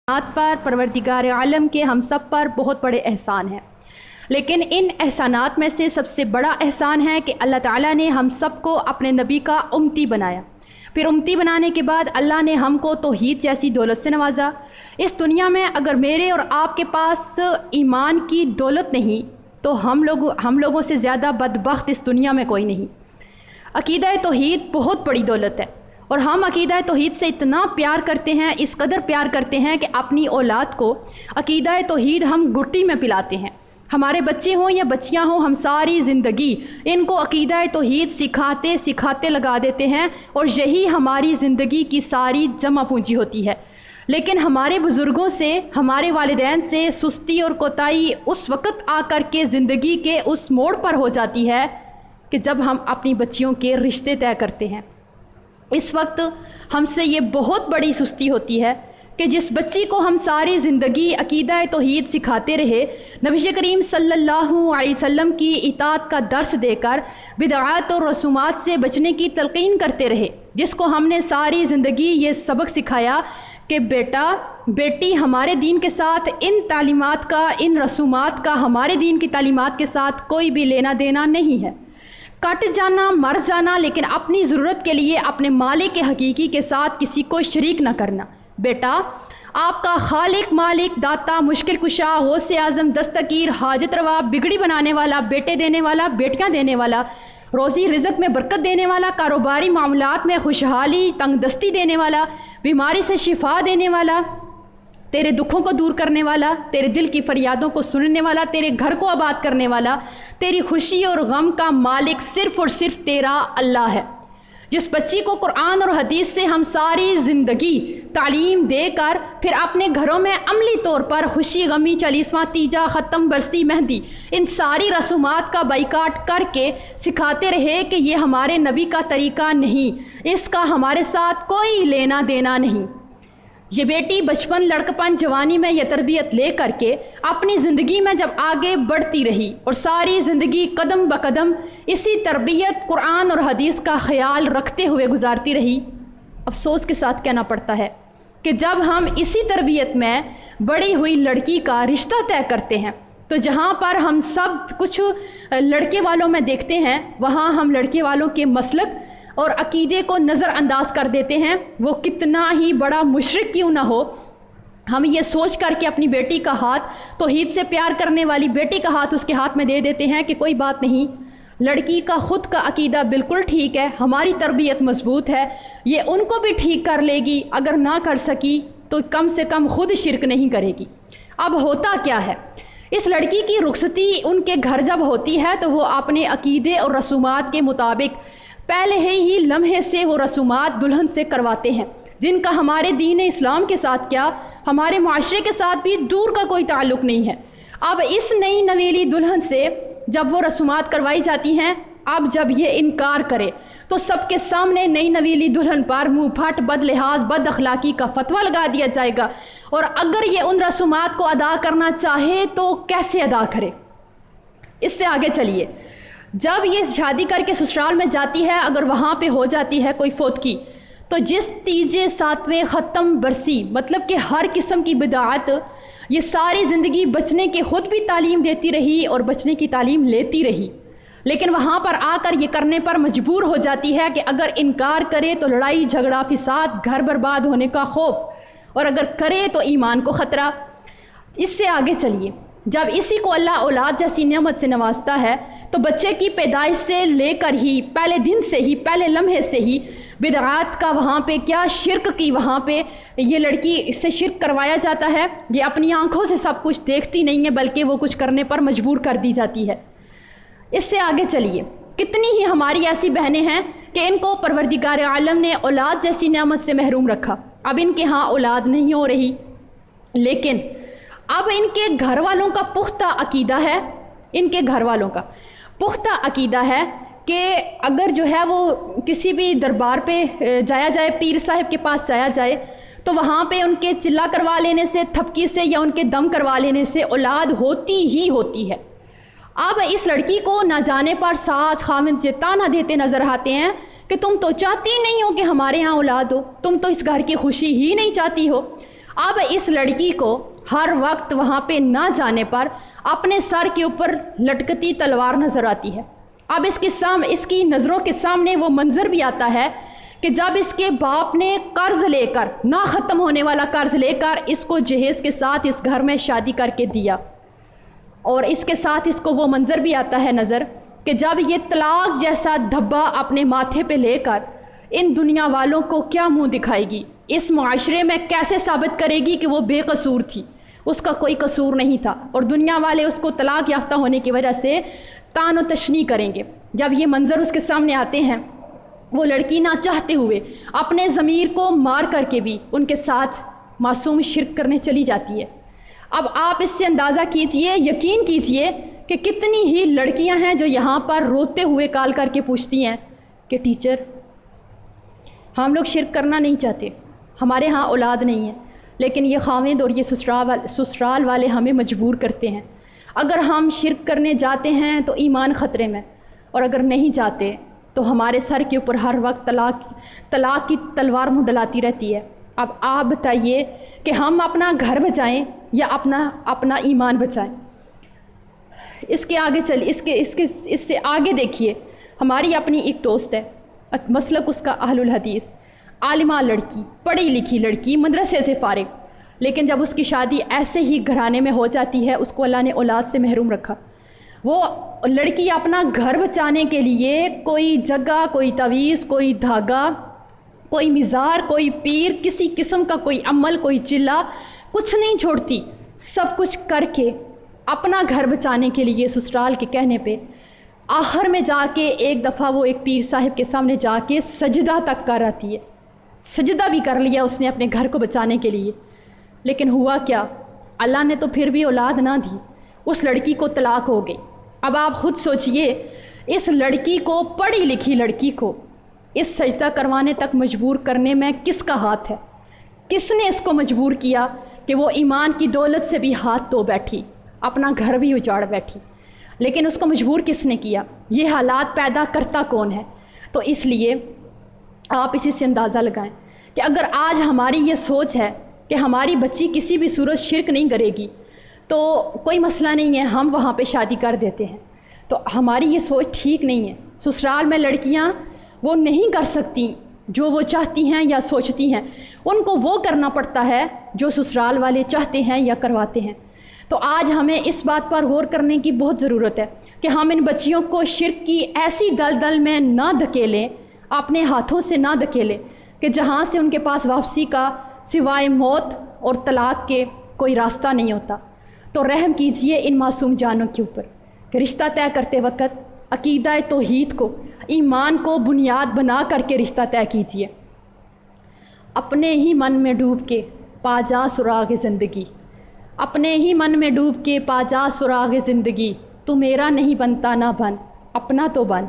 پر پروردگار عالم کے ہم سب پر بہت بڑے احسان ہیں، لیکن ان احسانات میں سے سب سے بڑا احسان ہے کہ اللہ تعالیٰ نے ہم سب کو اپنے نبی کا امتی بنایا۔ پھر امتی بنانے کے بعد اللہ نے ہم کو توحید جیسی دولت سے نوازا۔ اس دنیا میں اگر میرے اور آپ کے پاس ایمان کی دولت نہیں تو ہم لوگوں سے زیادہ بدبخت اس دنیا میں کوئی نہیں۔ عقیدہ توحید بہت بڑی دولت ہے، اور ہم عقیدہ توحید سے اتنا پیار کرتے ہیں، اس قدر پیار کرتے ہیں کہ اپنی اولاد کو عقیدہ توحید ہم گھٹی میں پلاتے ہیں۔ ہمارے بچے ہوں یا بچیاں ہوں، ہم ساری زندگی ان کو عقیدہ توحید سکھاتے لگا دیتے ہیں، اور یہی ہماری زندگی کی ساری جمع پونجی ہوتی ہے۔ لیکن ہمارے بزرگوں سے، ہمارے والدین سے سستی اور کوتاہی اس وقت آ کر کے زندگی کے اس موڑ پر ہو جاتی ہے کہ جب ہم اپنی بچیوں کے رشتے طے کرتے ہیں۔ اس وقت ہم سے یہ بہت بڑی سستی ہوتی ہے کہ جس بچی کو ہم ساری زندگی عقیدہ توحید سکھاتے رہے، نبی کریم صلی اللہ علیہ وسلم کی اطاعت کا درس دے کر بدعات اور رسومات سے بچنے کی تلقین کرتے رہے، جس کو ہم نے ساری زندگی یہ سبق سکھایا کہ بیٹا بیٹی ہمارے دین کے ساتھ ان تعلیمات کا، ان رسومات کا ہمارے دین کی تعلیمات کے ساتھ کوئی بھی لینا دینا نہیں ہے۔ کٹ جانا، مر جانا، لیکن اپنی ضرورت کے لیے اپنے مالک حقیقی کے ساتھ کسی کو شریک نہ کرنا۔ بیٹا آپ کا خالق، مالک، داتا، مشکل کشا، غوث اعظم، دستگیر، حاجت روا، بگڑی بنانے والا، بیٹے دینے والا، بیٹیاں دینے والا، روزی رزق میں برکت دینے والا، کاروباری معاملات میں خوشحالی تنگ دستی دینے والا، بیماری سے شفا دینے والا، تیرے دکھوں کو دور کرنے والا، تیرے دل کی فریادوں کو سننے والا، تیرے گھر کو آباد کرنے والا، تیری خوشی اور غم کا مالک صرف اور صرف تیرا اللہ ہے۔ جس بچی کو قرآن اور حدیث سے ہم ساری زندگی تعلیم دے کر پھر اپنے گھروں میں عملی طور پر خوشی، غمی، چالیسواں، تیجا، ختم، برسی، مہندی، ان ساری رسومات کا بائیکاٹ کر کے سکھاتے رہے کہ یہ ہمارے نبی کا طریقہ نہیں، اس کا ہمارے ساتھ کوئی لینا دینا نہیں، یہ بیٹی بچپن، لڑکپن، جوانی میں یہ تربیت لے کر کے اپنی زندگی میں جب آگے بڑھتی رہی اور ساری زندگی قدم بقدم اسی تربیت، قرآن اور حدیث کا خیال رکھتے ہوئے گزارتی رہی، افسوس کے ساتھ کہنا پڑتا ہے کہ جب ہم اسی تربیت میں بڑی ہوئی لڑکی کا رشتہ طے کرتے ہیں تو جہاں پر ہم سب کچھ لڑکے والوں میں دیکھتے ہیں، وہاں ہم لڑکے والوں کے مسلک اور عقیدے کو نظر انداز کر دیتے ہیں، وہ کتنا ہی بڑا مشرک کیوں نہ ہو۔ ہم یہ سوچ کر کہ اپنی بیٹی کا ہاتھ، توحید سے پیار کرنے والی بیٹی کا ہاتھ اس کے ہاتھ میں دے دیتے ہیں کہ کوئی بات نہیں، لڑکی کا خود کا عقیدہ بالکل ٹھیک ہے، ہماری تربیت مضبوط ہے، یہ ان کو بھی ٹھیک کر لے گی، اگر نہ کر سکی تو کم سے کم خود شرک نہیں کرے گی۔ اب ہوتا کیا ہے، اس لڑکی کی رخصتی ان کے گھر جب ہوتی ہے تو وہ اپنے عقیدے اور رسومات کے مطابق پہلے ہی لمحے سے وہ رسومات دلہن سے کرواتے ہیں، جن کا ہمارے دین اسلام کے ساتھ کیا، ہمارے معاشرے کے ساتھ بھی دور کا کوئی تعلق نہیں ہے۔ اب اس نئی نویلی دلہن سے جب وہ رسومات کروائی جاتی ہیں، اب جب یہ انکار کرے تو سب کے سامنے نئی نویلی دلہن پر منہ پھٹ، بد لحاظ، بد اخلاقی کا فتویٰ لگا دیا جائے گا، اور اگر یہ ان رسومات کو ادا کرنا چاہے تو کیسے ادا کرے۔ اس سے آگے چلیے، جب یہ شادی کر کے سسرال میں جاتی ہے، اگر وہاں پہ ہو جاتی ہے کوئی فوتگی، تو جس تیجے، ساتویں، ختم، برسی، مطلب کہ ہر قسم کی بدعات، یہ ساری زندگی بچنے کی خود بھی تعلیم دیتی رہی اور بچنے کی تعلیم لیتی رہی، لیکن وہاں پر آ کر یہ کرنے پر مجبور ہو جاتی ہے کہ اگر انکار کرے تو لڑائی جھگڑا، فساد، گھر برباد ہونے کا خوف، اور اگر کرے تو ایمان کو خطرہ۔ اس سے آگے چلیے، جب اسی کو اللہ اولاد جیسی نعمت سے نوازتا ہے تو بچے کی پیدائش سے لے کر ہی پہلے دن سے ہی، پہلے لمحے سے ہی بدعات کا وہاں پہ کیا، شرک کی وہاں پہ یہ لڑکی اس سے شرک کروایا جاتا ہے، یہ اپنی آنکھوں سے سب کچھ دیکھتی نہیں ہے بلکہ وہ کچھ کرنے پر مجبور کر دی جاتی ہے۔ اس سے آگے چلیے، کتنی ہی ہماری ایسی بہنیں ہیں کہ ان کو پروردگار عالم نے اولاد جیسی نعمت سے محروم رکھا، اب ان کے ہاں اولاد نہیں ہو رہی، لیکن اب ان کے گھر والوں کا پختہ عقیدہ ہے، ان کے گھر والوں کا پختہ عقیدہ ہے کہ اگر جو ہے وہ کسی بھی دربار پہ جایا جائے، پیر صاحب کے پاس جایا جائے، تو وہاں پہ ان کے چلا کروا لینے سے، تھپکی سے یا ان کے دم کروا لینے سے اولاد ہوتی ہی ہوتی ہے۔ اب اس لڑکی کو نہ جانے پر ساس خاوند یہ تانا دیتے نظر آتے ہیں کہ تم تو چاہتی نہیں ہو کہ ہمارے ہاں اولاد ہو، تم تو اس گھر کی خوشی ہی نہیں چاہتی ہو۔ اب اس لڑکی کو ہر وقت وہاں پہ نہ جانے پر اپنے سر کے اوپر لٹکتی تلوار نظر آتی ہے۔ اب اس کی نظروں کے سامنے وہ منظر بھی آتا ہے کہ جب اس کے باپ نے قرض لے کر، نہ ختم ہونے والا قرض لے کر، اس کو جہیز کے ساتھ اس گھر میں شادی کر کے دیا، اور اس کے ساتھ اس کو وہ منظر بھی آتا ہے نظر کہ جب یہ طلاق جیسا دھبا اپنے ماتھے پہ لے کر ان دنیا والوں کو کیا منہ دکھائے گی، اس معاشرے میں کیسے ثابت کرے گی کہ وہ بے قصور تھی، اس کا کوئی قصور نہیں تھا، اور دنیا والے اس کو طلاق یافتہ ہونے کی وجہ سے طعن و تشنیع کریں گے۔ جب یہ منظر اس کے سامنے آتے ہیں، وہ لڑکی نہ چاہتے ہوئے اپنے ضمیر کو مار کر کے بھی ان کے ساتھ معصوم شرک کرنے چلی جاتی ہے۔ اب آپ اس سے اندازہ کیجئے، یقین کیجئے کہ کتنی ہی لڑکیاں ہیں جو یہاں پر روتے ہوئے کال کر کے پوچھتی ہیں کہ ٹیچر ہم لوگ شرک کرنا نہیں چاہتے، ہمارے ہاں اولاد نہیں ہے، لیکن یہ خاوند اور یہ سسرال والے ہمیں مجبور کرتے ہیں، اگر ہم شرک کرنے جاتے ہیں تو ایمان خطرے میں، اور اگر نہیں جاتے تو ہمارے سر کے اوپر ہر وقت طلاق کی تلوار منڈلاتی رہتی ہے۔ اب آپ بتائیے کہ ہم اپنا گھر بچائیں یا اپنا ایمان بچائیں؟ اس سے آگے دیکھیے، ہماری اپنی ایک دوست ہے، مسلک اس کا اہل الحدیث، عالمہ لڑکی، پڑھی لکھی لڑکی، مدرسے سے فارغ، لیکن جب اس کی شادی ایسے ہی گھرانے میں ہو جاتی ہے، اس کو اللہ نے اولاد سے محروم رکھا۔ وہ لڑکی اپنا گھر بچانے کے لیے کوئی جگہ، کوئی تعویذ، کوئی دھاگا، کوئی مزار، کوئی پیر، کسی قسم کا کوئی عمل، کوئی چلہ، کچھ نہیں چھوڑتی، سب کچھ کر کے اپنا گھر بچانے کے لیے سسرال کے کہنے پہ آخر میں جا کے ایک دفعہ وہ ایک پیر صاحب کے سامنے جا کے سجدہ تک کر آتی ہے، سجدہ بھی کر لیا اس نے اپنے گھر کو بچانے کے لیے، لیکن ہوا کیا؟ اللہ نے تو پھر بھی اولاد نہ دی، اس لڑکی کو طلاق ہو گئی۔ اب آپ خود سوچئے، اس لڑکی کو، پڑھی لکھی لڑکی کو اس سجدہ کروانے تک مجبور کرنے میں کس کا ہاتھ ہے؟ کس نے اس کو مجبور کیا کہ وہ ایمان کی دولت سے بھی ہاتھ دھو بیٹھی، اپنا گھر بھی اجاڑ بیٹھی؟ لیکن اس کو مجبور کس نے کیا؟ یہ حالات پیدا کرتا کون ہے؟ تو اس لیے آپ اسی سے اندازہ لگائیں کہ اگر آج ہماری یہ سوچ ہے کہ ہماری بچی کسی بھی صورت شرک نہیں کرے گی تو کوئی مسئلہ نہیں ہے، ہم وہاں پہ شادی کر دیتے ہیں، تو ہماری یہ سوچ ٹھیک نہیں ہے۔ سسرال میں لڑکیاں وہ نہیں کر سکتی جو وہ چاہتی ہیں یا سوچتی ہیں، ان کو وہ کرنا پڑتا ہے جو سسرال والے چاہتے ہیں یا کرواتے ہیں۔ تو آج ہمیں اس بات پر غور کرنے کی بہت ضرورت ہے کہ ہم ان بچیوں کو شرک کی ایسی دلدل میں نہ دھکیلیں، اپنے ہاتھوں سے نہ دھکیلیں کہ جہاں سے ان کے پاس واپسی کا سوائے موت اور طلاق کے کوئی راستہ نہیں ہوتا۔ تو رحم کیجئے ان معصوم جانوں کے اوپر کہ رشتہ طے کرتے وقت عقیدہ توحید کو، ایمان کو بنیاد بنا کر کے رشتہ طے کیجئے۔ اپنے ہی من میں ڈوب کے پا جا سراغ زندگی، اپنے ہی من میں ڈوب کے پا جا سراغ زندگی، تو میرا نہیں بنتا نہ بن، اپنا تو بن۔